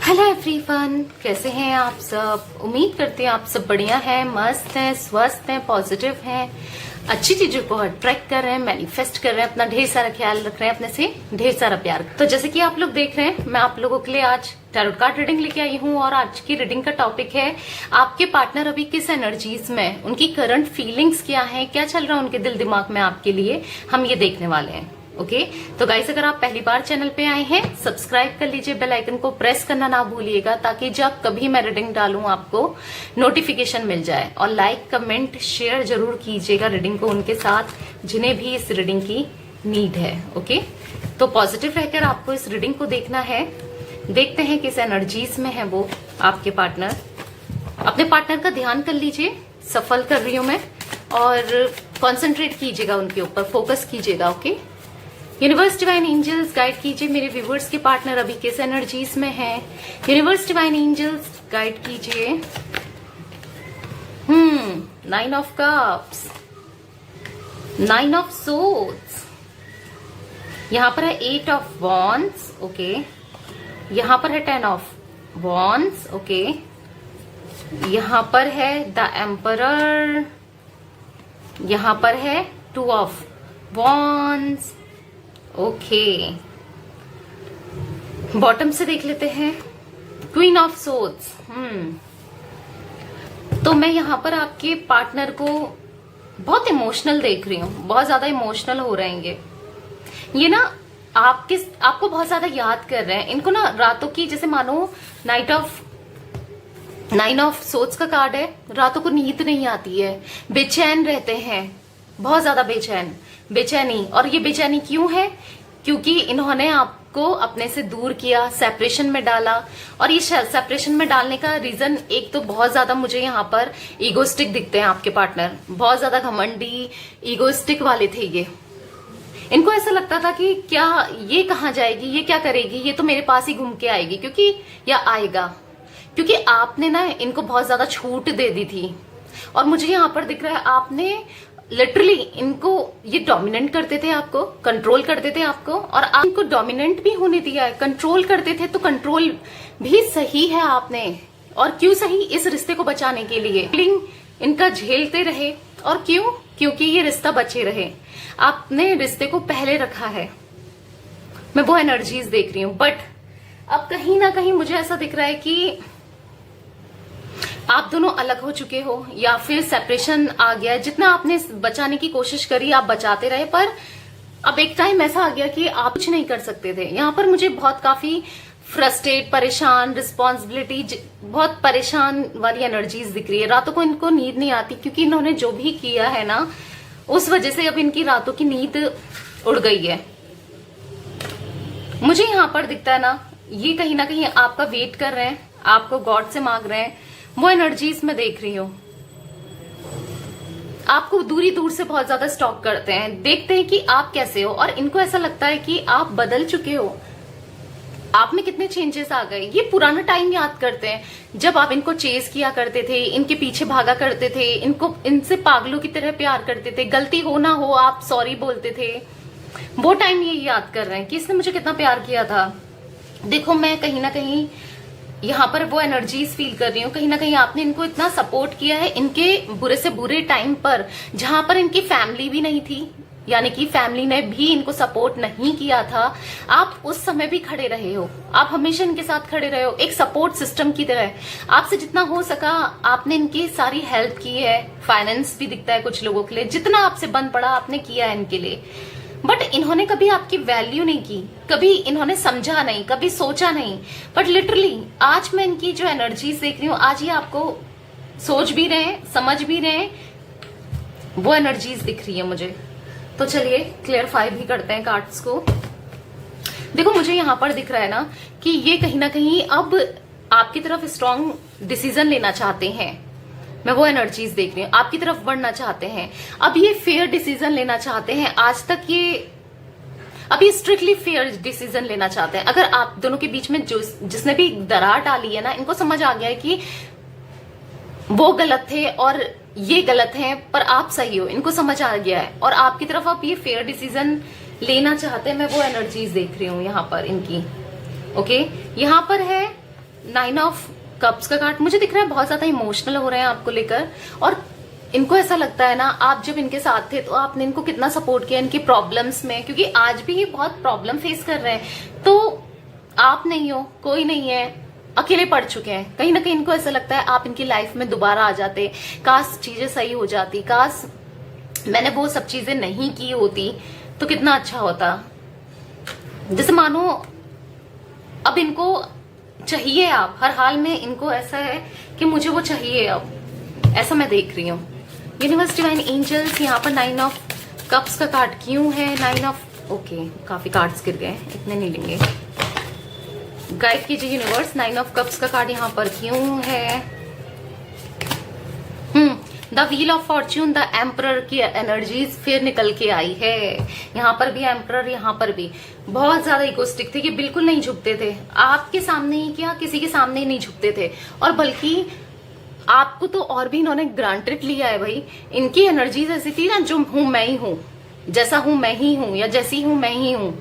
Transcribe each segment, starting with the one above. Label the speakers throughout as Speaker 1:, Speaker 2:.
Speaker 1: Hello everyone, कैसे हैं आप सब। उम्मीद करते हैं आप सब बढ़िया हैं, मस्त हैं, स्वस्थ हैं, पॉजिटिव हैं, अच्छी चीजों को अट्रैक्ट कर रहे हैं, मैनिफेस्ट कर रहे हैं, अपना ढेर सारा ख्याल रख रहे हैं, अपने से ढेर सारा प्यार। तो जैसे कि आप लोग देख रहे हैं, मैं आप लोगों के लिए आज टैरोट कार्ड रीडिंग लेके आई हूँ और आज की रीडिंग का टॉपिक है आपके पार्टनर अभी किस एनर्जीज में, उनकी करंट फीलिंग्स क्या है, क्या चल रहा है उनके दिल दिमाग में आपके लिए, हम ये देखने वाले हैं। ओके तो गाइस, अगर आप पहली बार चैनल पे आए हैं, सब्सक्राइब कर लीजिए, बेल आइकन को प्रेस करना ना भूलिएगा ताकि जब कभी मैं रीडिंग डालूं आपको नोटिफिकेशन मिल जाए। और लाइक कमेंट शेयर जरूर कीजिएगा रीडिंग को उनके साथ जिन्हें भी इस रीडिंग की नीड है। ओके तो पॉजिटिव रहकर आपको इस रीडिंग को देखना है। देखते हैं किस एनर्जीज में है वो आपके पार्टनर। अपने पार्टनर का ध्यान कर लीजिए, सफल कर रही हूं मैं, और कॉन्सेंट्रेट कीजिएगा उनके ऊपर, फोकस कीजिएगा। Okay universe divine angels guide कीजिए मेरे व्यूवर्स के पार्टनर अभी किस एनर्जीज में है। यूनिवर्स डिवाइन एंजल्स गाइड कीजिए। 9 ऑफ कप्स, 9 ऑफ सोर्ड्स, यहां पर है 8 ऑफ वॉन्ड्स। ओके यहां पर है 10 ऑफ वॉन्ड्स। ओके यहां पर है द एम्परर, यहां पर है 2 ऑफ वॉन्ड्स। ओके बॉटम से देख लेते हैं, क्वीन ऑफ सोर्ड्स। तो मैं यहां पर आपके पार्टनर को बहुत इमोशनल देख रही हूँ, बहुत ज्यादा इमोशनल हो रहेंगे ये ना, आपको बहुत ज्यादा याद कर रहे हैं। इनको ना रातों की, जैसे मानो नाइन ऑफ सोर्ड्स का कार्ड है, रातों को नींद नहीं आती है, बेचैन रहते हैं, बहुत ज्यादा बेचैनी। और ये बेचैनी क्यों है? क्योंकि इन्होंने आपको अपने से दूर किया, सेपरेशन में डाला। और ये सेपरेशन में डालने का रीजन एक तो बहुत ज्यादा मुझे यहाँ पर ईगोस्टिक दिखते हैं आपके पार्टनर, बहुत ज्यादा घमंडी ईगोस्टिक वाले थे ये। इनको ऐसा लगता था कि क्या ये कहाँ जाएगी, ये क्या करेगी, ये तो मेरे पास ही घूम के आएगी, क्योंकि या आएगा, क्योंकि आपने ना इनको बहुत ज्यादा छूट दे दी थी। और मुझे यहाँ पर दिख रहा है आपने लिटरली इनको, ये डोमिनेंट करते थे आपको, कंट्रोल करते थे आपको, और आप इनको डोमिनेंट भी होने दिया है। कंट्रोल करते थे तो कंट्रोल भी सही है आपने, और क्यों सही, इस रिश्ते को बचाने के लिए इनका झेलते रहे। और क्यों? क्योंकि ये रिश्ता बचे रहे, आपने रिश्ते को पहले रखा है। मैं वो एनर्जीज देख रही हूं, बट अब कहीं ना कहीं मुझे ऐसा दिख रहा है कि आप दोनों अलग हो चुके हो, या फिर सेपरेशन आ गया है। जितना आपने बचाने की कोशिश करी, आप बचाते रहे, पर अब एक टाइम ऐसा आ गया कि आप कुछ नहीं कर सकते थे। यहाँ पर मुझे बहुत काफी फ्रस्ट्रेट, परेशान, रिस्पॉन्सिबिलिटी, बहुत परेशान वाली एनर्जीज दिख रही है। रातों को इनको नींद नहीं आती, क्योंकि इन्होंने जो भी किया है ना, उस वजह से अब इनकी रातों की नींद उड़ गई है। मुझे यहाँ पर दिखता है ना, ये कहीं ना कहीं आपका वेट कर रहे हैं, आपको गॉड से मांग रहे हैं, वो एनर्जीज में देख रही हूं। आपको दूर से बहुत ज्यादा स्टॉक करते हैं, देखते हैं कि आप कैसे हो, और इनको ऐसा लगता है कि आप बदल चुके हो, आप में कितने चेंजेस आ गए। ये पुराना टाइम याद करते हैं जब आप इनको चेस किया करते थे, इनके पीछे भागा करते थे, इनसे पागलों की तरह प्यार करते थे, गलती हो ना हो आप सॉरी बोलते थे। वो टाइम ये याद कर रहे हैं कि इसने मुझे कितना प्यार किया था। देखो, मैं कहीं ना कहीं यहाँ पर वो एनर्जीज फील कर रही हूँ, कहीं ना कहीं आपने इनको इतना सपोर्ट किया है इनके बुरे से बुरे टाइम पर, जहां पर इनकी फैमिली भी नहीं थी, यानी कि फैमिली ने भी इनको सपोर्ट नहीं किया था। आप उस समय भी खड़े रहे हो, आप हमेशा इनके साथ खड़े रहे हो, एक सपोर्ट सिस्टम की तरह। आपसे जितना हो सका आपने इनकी सारी हेल्प की है, फाइनेंस भी दिखता है कुछ लोगों के लिए, जितना आपसे बन पड़ा आपने किया है इनके लिए। बट इन्होंने कभी आपकी वैल्यू नहीं की, कभी इन्होंने समझा नहीं, कभी सोचा नहीं। बट लिटरली आज मैं इनकी जो एनर्जीज देख रही हूँ, आज ये आपको सोच भी रहे हैं, समझ भी रहे हैं, वो एनर्जीज दिख रही है मुझे। तो चलिए क्लियरफाई भी करते हैं कार्ड्स को। देखो, मुझे यहाँ पर दिख रहा है ना कि ये कहीं ना कहीं अब आपकी तरफ स्ट्रॉन्ग डिसीजन लेना चाहते हैं। मैं वो एनर्जीज देख रही हूँ, आपकी तरफ बढ़ना चाहते हैं, अब ये फेयर डिसीजन लेना चाहते हैं। आज तक अब ये स्ट्रिक्टली फेयर डिसीजन लेना चाहते हैं। अगर आप दोनों के बीच में जिसने भी दरार डाली है ना, इनको समझ आ गया है कि वो गलत थे और ये गलत है, पर आप सही हो, इनको समझ आ गया है, और आपकी तरफ आप ये फेयर डिसीजन लेना चाहते हैं। मैं वो एनर्जीज देख रही हूँ यहाँ पर इनकी। ओके, यहाँ पर है 9 ऑफ कप्स का कार्ड मुझे दिख रहा है बहुत ज्यादा इमोशनल हो रहे हैं आपको लेकर, और इनको ऐसा लगता है ना आप जब इनके साथ थे तो आपने इनको कितना सपोर्ट किया इनकी प्रॉब्लम्स में, क्योंकि आज भी ये बहुत प्रॉब्लम फेस कर रहे हैं। तो आप नहीं हो, कोई नहीं है, अकेले पड़ चुके हैं। कहीं ना कहीं इनको ऐसा लगता है आप इनकी लाइफ में दोबारा आ जाते, काश चीजें सही हो जाती, काश मैंने वो सब चीजें नहीं की होती तो कितना अच्छा होता। जैसे मानो अब इनको चाहिए आप, हर हाल में इनको ऐसा है कि मुझे वो चाहिए अब, ऐसा मैं देख रही हूँ। यूनिवर्स, डिवाइन एंजल्स, यहाँ पर 9 ऑफ कप्स का कार्ड क्यों है? 9 ऑफ ओके, काफी कार्ड्स गिर गए, इतने नहीं लेंगे। गाइड कीजिए यूनिवर्स, 9 ऑफ कप्स का कार्ड यहाँ पर क्यों है? The wheel of Fortune, the emperor की एनर्जीज फिर निकल के आई है। यहाँ पर भी एम्परर, यहाँ पर भी बहुत ज्यादा इगोस्टिक थे कि बिल्कुल नहीं झुकते थे, आपके सामने ही क्या किसी के सामने ही नहीं झुकते थे, और बल्कि आपको तो और भी इन्होंने ग्रांटेड लिया है भाई। इनकी एनर्जीज ऐसी थी ना, जो हूं मैं ही हूं, जैसा हूं मैं ही हूं, या जैसी हूं मैं ही हूं,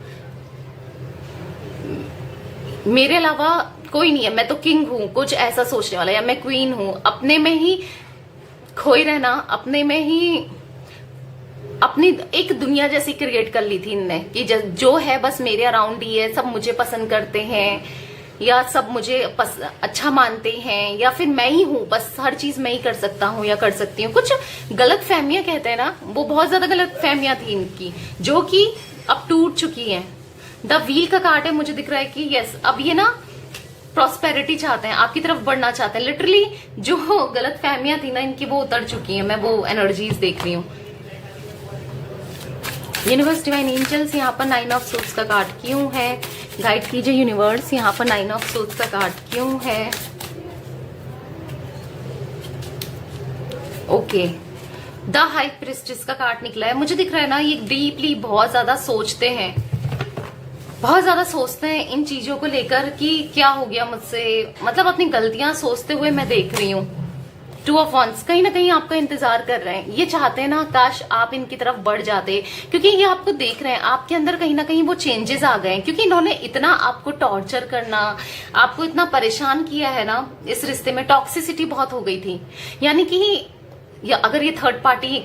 Speaker 1: मेरे अलावा कोई नहीं है, मैं तो किंग हूं, कुछ ऐसा सोचने वाला, या मैं क्वीन हूं। अपने में ही खोए रहना, अपने में ही अपनी एक दुनिया जैसी क्रिएट कर ली थी इनने कि जो है बस मेरे अराउंड ही है, सब मुझे पसंद करते हैं, या सब मुझे अच्छा मानते हैं, या फिर मैं ही हूं, बस हर चीज मैं ही कर सकता हूं या कर सकती हूँ। कुछ गलत फहमियां कहते हैं ना, वो बहुत ज्यादा गलत फहमियां थी इनकी, जो कि अब टूट चुकी हैं। द व्हील का कार्ड है, मुझे दिख रहा है कि यस, अब ये ना प्रॉस्पेरिटी चाहते हैं, आपकी तरफ बढ़ना चाहते हैं। लिटरली जो गलत फहमियां थी ना इनकी, वो उतर चुकी हैं, मैं वो एनर्जीज देख रही हूँ। यूनिवर्स, डिवाइन एंजल्स, यहाँ पर 9 ऑफ सोर्ड्स का कार्ड क्यों है? गाइड कीजिए यूनिवर्स, यहाँ पर 9 ऑफ सोर्ड्स का कार्ड क्यों है? ओके, द हाई प्रिस्टेस का कार्ड निकला है। मुझे दिख रहा है ना, ये डीपली बहुत ज्यादा सोचते हैं, बहुत ज्यादा सोचते हैं इन चीजों को लेकर कि क्या हो गया मुझसे, मतलब अपनी गलतियां सोचते हुए मैं देख रही हूँ। 2 ऑफ वंस, कहीं ना कहीं आपका इंतजार कर रहे हैं, ये चाहते हैं ना काश आप इनकी तरफ बढ़ जाते, क्योंकि ये आपको देख रहे हैं, आपके अंदर कहीं ना कहीं वो चेंजेस आ गए हैं, क्योंकि इन्होंने इतना आपको टॉर्चर करना, आपको इतना परेशान किया है ना, इस रिश्ते में टॉक्सिसिटी बहुत हो गई थी। यानी कि या अगर ये थर्ड पार्टी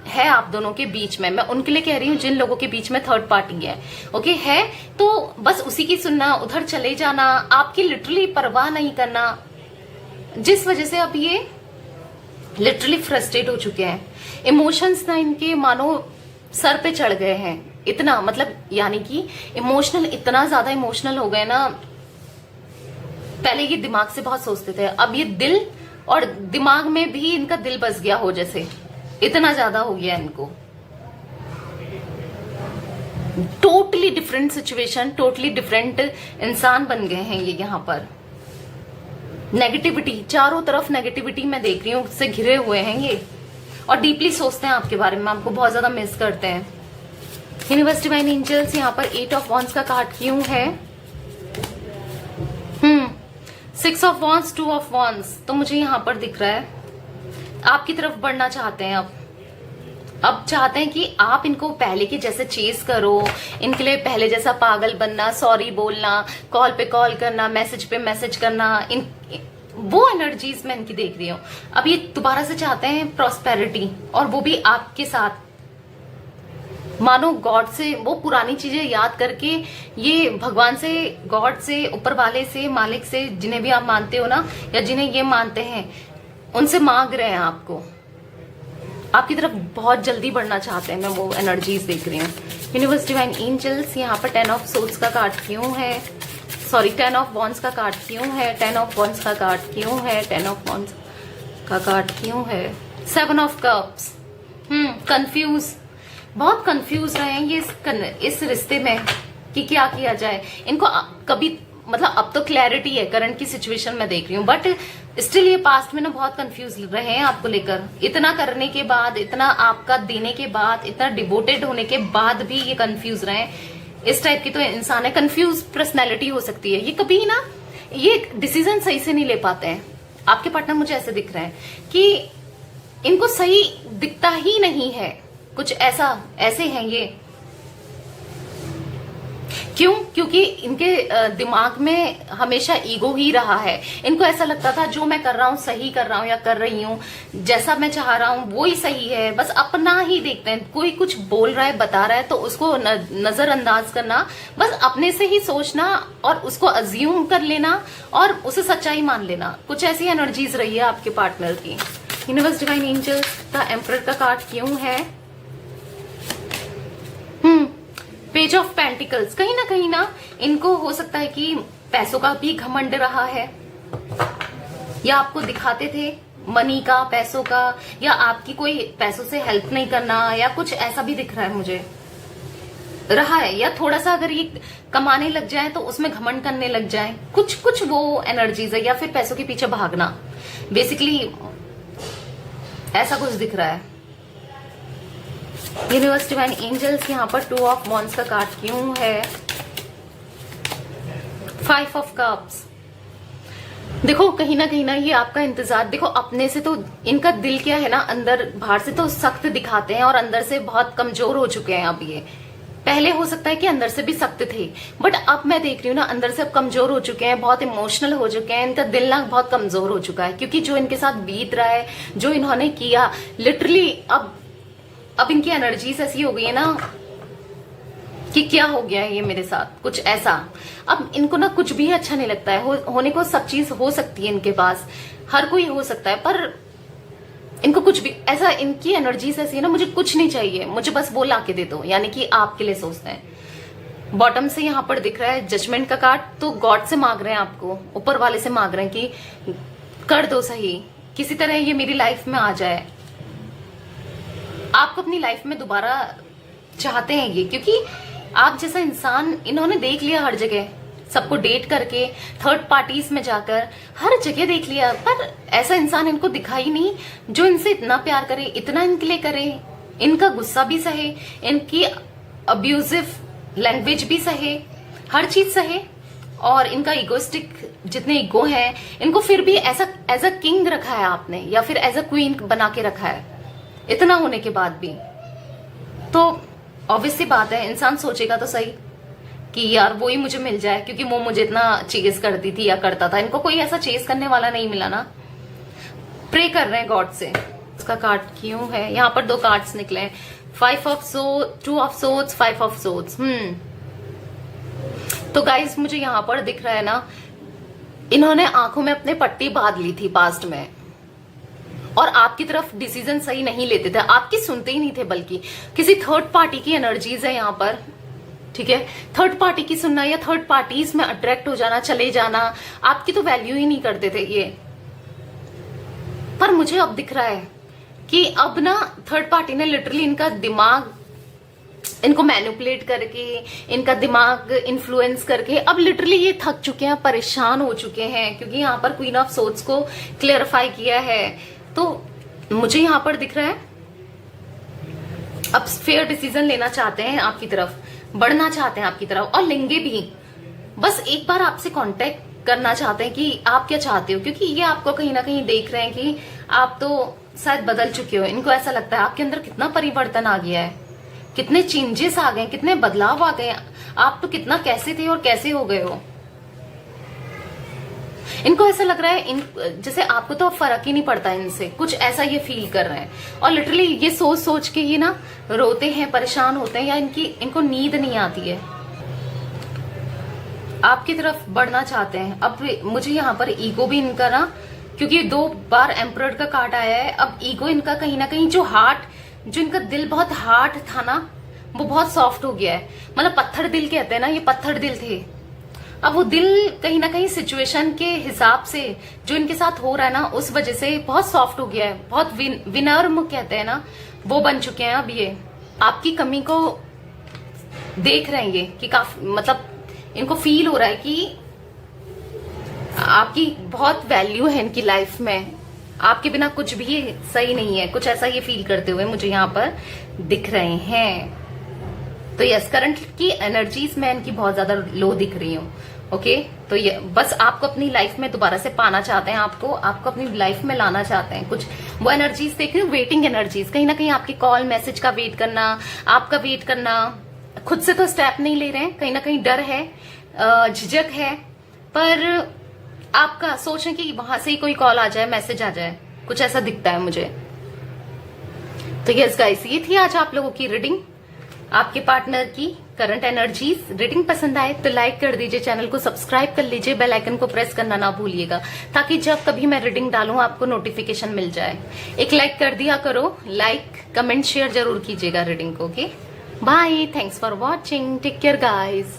Speaker 1: है आप दोनों के बीच में, मैं उनके लिए कह रही हूँ जिन लोगों के बीच में थर्ड पार्टी है, ओके है, तो बस उसी की सुनना, उधर चले जाना, आपकी लिटरली परवाह नहीं करना, जिस वजह से अब ये लिटरली फ्रस्ट्रेट हो चुके हैं। इमोशंस ना इनके मानो सर पे चढ़ गए हैं, इतना मतलब, यानी कि इमोशनल, इतना ज्यादा इमोशनल हो गए ना। पहले ये दिमाग से बहुत सोचते थे, अब ये दिल और दिमाग में भी इनका दिल बस गया हो, जैसे इतना ज्यादा हो गया इनको। Totally different situation, totally different इंसान बन गए हैं ये। यहाँ पर नेगेटिविटी, चारों तरफ नेगेटिविटी मैं देख रही हूँ, उससे घिरे हुए हैं ये, और डीपली सोचते हैं आपके बारे में, आपको बहुत ज्यादा मिस करते हैं। यूनिवर्स, डिवाइन एंजल्स, यहाँ पर 8 ऑफ वॉन्ड्स का कार्ड क्यों है? 6 ऑफ वॉन्ड्स, 2 ऑफ वॉन्ड्स, तो मुझे यहाँ पर दिख रहा है आपकी तरफ बढ़ना चाहते हैं। अब चाहते हैं कि आप इनको पहले के जैसे चेस करो, इनके लिए पहले जैसा पागल बनना, सॉरी बोलना, कॉल पे कॉल करना, मैसेज पे मैसेज करना, वो एनर्जीज मैं इनकी देख रही हूँ। अब ये दोबारा से चाहते हैं प्रॉस्पेरिटी, और वो भी आपके साथ, मानो गॉड से वो पुरानी चीजें याद करके, ये भगवान से, गॉड से, ऊपर वाले से, मालिक से, जिन्हें भी आप मानते हो ना, या जिन्हें ये मानते हैं, उनसे मांग रहे हैं आपको, आपकी तरफ बहुत जल्दी बढ़ना चाहते हैं, मैं वो एनर्जीज देख रही हूँ। यूनिवर्स, डिवाइन एंजल्स, यहाँ पर 10 ऑफ सोर्ड्स का कार्ड क्यों है? सॉरी, 10 ऑफ वॉन्ड्स का कार्ड क्यों है? 10 ऑफ वॉन्ड्स का कार्ड क्यों है? 10 ऑफ वॉन्ड्स का कार्ड क्यों है? 7 ऑफ कप्स, कंफ्यूज, बहुत कंफ्यूज रहे हैं ये इस रिश्ते में कि क्या किया जाए। इनको कभी, मतलब अब तो क्लैरिटी है, करंट की सिचुएशन में देख रही हूँ, बट स्टिल ये पास्ट में ना बहुत कंफ्यूज रहे हैं आपको लेकर। इतना करने के बाद, इतना आपका देने के बाद, इतना डिवोटेड होने के बाद भी ये कंफ्यूज रहे। इस टाइप की तो इंसान है, कंफ्यूज पर्सनैलिटी हो सकती है ये। कभी ना ये डिसीजन सही से नहीं ले पाते हैं। आपके पार्टनर मुझे ऐसे दिख रहे हैं कि इनको सही दिखता ही नहीं है, कुछ ऐसा, ऐसे हैं ये क्यों? क्योंकि इनके दिमाग में हमेशा ईगो ही रहा है। इनको ऐसा लगता था जो मैं कर रहा हूँ सही कर रहा हूँ या कर रही हूँ, जैसा मैं चाह रहा हूँ वो ही सही है, बस अपना ही देखते हैं। कोई कुछ बोल रहा है बता रहा है तो उसको नजरअंदाज करना, बस अपने से ही सोचना और उसको अज्यूम कर लेना और उसे सच्चाई मान लेना। कुछ ऐसी एनर्जीज रही है आपके पार्टनर की। यूनिवर्स डिवाइन एंजल्स का एम्परर का कार्ड क्यों है? Page of pentacles. कहीं ना इनको हो सकता है कि पैसों का भी घमंड रहा है, या आपको दिखाते थे मनी का, पैसों का, या आपकी कोई पैसों से हेल्प नहीं करना, या कुछ ऐसा भी दिख रहा है मुझे रहा है। या थोड़ा सा अगर ये कमाने लग जाए तो उसमें घमंड करने लग जाए, कुछ वो एनर्जीज है। या फिर पैसों के पीछे भागना, बेसिकली ऐसा कुछ दिख रहा है। यूनिवर्स डिवाइन एंजल्स यहाँ पर 2 ऑफ वॉन्ड्स का कार्ड क्यों है? 5 ऑफ कप्स। देखो कहीं ना ये आपका इंतजार, देखो अपने से तो इनका दिल क्या है ना, अंदर बाहर से तो सख्त दिखाते हैं और अंदर से बहुत कमजोर हो चुके हैं। अब ये पहले हो सकता है कि अंदर से भी सख्त थे, बट अब मैं देख रही हूँ ना अंदर से अब कमजोर हो चुके हैं, बहुत इमोशनल हो चुके हैं। इनका दिल ना बहुत कमजोर हो चुका है, क्योंकि जो इनके साथ बीत रहा है, जो इन्होंने किया, लिटरली अब इनकी एनर्जीज ऐसी हो गई है ना कि क्या हो गया है ये मेरे साथ, कुछ ऐसा। अब इनको ना कुछ भी अच्छा नहीं लगता है। होने को सब चीज हो सकती है इनके पास, हर कोई हो सकता है, पर इनको कुछ भी ऐसा, इनकी एनर्जीज ऐसी है ना, मुझे कुछ नहीं चाहिए, मुझे बस वो ला के दे दो, यानी कि आपके लिए सोचते हैं। बॉटम से यहाँ पर दिख रहा है जजमेंट का कार्ड, तो गॉड से मांग रहे हैं, आपको ऊपर वाले से मांग रहे हैं कि कर दो सही, किसी तरह ये मेरी लाइफ में आ जाए। आपको अपनी लाइफ में दोबारा चाहते हैं ये, क्योंकि आप जैसा इंसान इन्होंने देख लिया हर जगह, सबको डेट करके, थर्ड पार्टीज में जाकर हर जगह देख लिया, पर ऐसा इंसान इनको दिखा ही नहीं जो इनसे इतना प्यार करे, इतना इनके लिए करे, इनका गुस्सा भी सहे, इनकी अब्यूजिव लैंग्वेज भी सहे, हर चीज सहे, और इनका इगोस्टिक जितने ईगो हैं इनको फिर भी ऐसा एज अ किंग रखा है आपने, या फिर एज अ क्वीन बना के रखा है। इतना होने के बाद भी तो ऑब्वियस सी बात है, इंसान सोचेगा तो सही कि यार वो ही मुझे मिल जाए, क्योंकि वो मुझे इतना चेज करती थी या करता था। इनको कोई ऐसा चेज करने वाला नहीं मिला ना। प्रे कर रहे हैं गॉड से। इसका कार्ड क्यों है? यहाँ पर 2 कार्ड्स निकले हैं, 5 of swords, 2 of swords, 5 of swords. तो गाइस मुझे यहाँ पर दिख रहा है ना, इन्होंने आंखों में अपने पट्टी बांध ली थी पास्ट में, और आपकी तरफ डिसीजन सही नहीं लेते थे, आपकी सुनते ही नहीं थे, बल्कि किसी थर्ड पार्टी की एनर्जीज है यहाँ पर। ठीक है, थर्ड पार्टी की सुनना या थर्ड पार्टीज में अट्रैक्ट हो जाना, चले जाना, आपकी तो वैल्यू ही नहीं करते थे ये। पर मुझे अब दिख रहा है कि अब ना थर्ड पार्टी ने लिटरली इनका दिमाग, इनको मैनिपुलेट करके, इनका दिमाग इन्फ्लुएंस करके, अब लिटरली ये थक चुके हैं, परेशान हो चुके हैं, क्योंकि यहाँ पर क्वीन ऑफ सोर्ड्स को क्लियरिफाई किया है। तो मुझे यहां पर दिख रहा है अब फेयर डिसीजन लेना चाहते हैं, आपकी तरफ बढ़ना चाहते हैं, आपकी तरफ, और लेंगे भी। बस एक बार आपसे कांटेक्ट करना चाहते हैं कि आप क्या चाहते हो, क्योंकि ये आपको कहीं ना कहीं देख रहे हैं कि आप तो शायद बदल चुके हो। इनको ऐसा लगता है आपके अंदर कितना परिवर्तन आ गया है, कितने चेंजेस आ गए, कितने बदलाव आ गए, आप तो कितना कैसे थे और कैसे हो गए हो। इनको ऐसा लग रहा है जैसे आपको तो फर्क ही नहीं पड़ता इनसे, कुछ ऐसा ये फील कर रहे हैं, और लिटरली ये सोच सोच के ही ना रोते हैं, परेशान होते हैं, या इनको नींद नहीं आती है। आपकी तरफ बढ़ना चाहते हैं। अब मुझे यहाँ पर ईगो भी इनका ना, क्योंकि 2 बार एम्परर का कार्ड आया है, अब ईगो इनका कहीं ना कहीं, जो हार्ट, जो इनका दिल बहुत हार्ड था ना, वो बहुत सॉफ्ट हो गया है। मतलब पत्थर दिल कहते हैं ना, ये पत्थर दिल थे, अब वो दिल कहीं ना कहीं सिचुएशन के हिसाब से जो इनके साथ हो रहा है ना, उस वजह से बहुत सॉफ्ट हो गया है, बहुत विनम्र कहते हैं ना, वो बन चुके हैं। अब ये आपकी कमी को देख रहे हैं ये, कि काफी, मतलब इनको फील हो रहा है कि आपकी बहुत वैल्यू है इनकी लाइफ में, आपके बिना कुछ भी सही नहीं है, कुछ ऐसा ये फील करते हुए मुझे यहाँ पर दिख रहे हैं। तो यस, करंट की एनर्जीज में इनकी बहुत ज्यादा लो दिख रही हूँ। ओके, तो ये बस आपको अपनी लाइफ में दोबारा से पाना चाहते हैं, आपको अपनी लाइफ में लाना चाहते हैं। कुछ वो एनर्जीज देख रही हूँ, वेटिंग एनर्जीज, कहीं ना कहीं आपकी कॉल मैसेज का वेट करना, आपका वेट करना, खुद से तो स्टेप नहीं ले रहे हैं, कहीं ना कहीं डर है, झिझक है, पर आपका सोचें कि वहां से ही कोई कॉल आ जाए, मैसेज आ जाए, कुछ ऐसा दिखता है मुझे। तो यस गाइस, ये थी आज आप लोगों की रीडिंग, आपके पार्टनर की करंट एनर्जीज। रीडिंग पसंद आए तो लाइक कर दीजिए, चैनल को सब्सक्राइब कर लीजिए, बेल आइकन को प्रेस करना ना भूलिएगा, ताकि जब कभी मैं रीडिंग डालूं आपको नोटिफिकेशन मिल जाए। एक लाइक कर दिया करो, लाइक कमेंट शेयर जरूर कीजिएगा रीडिंग को। Okay, bye, thanks for watching, take care guys.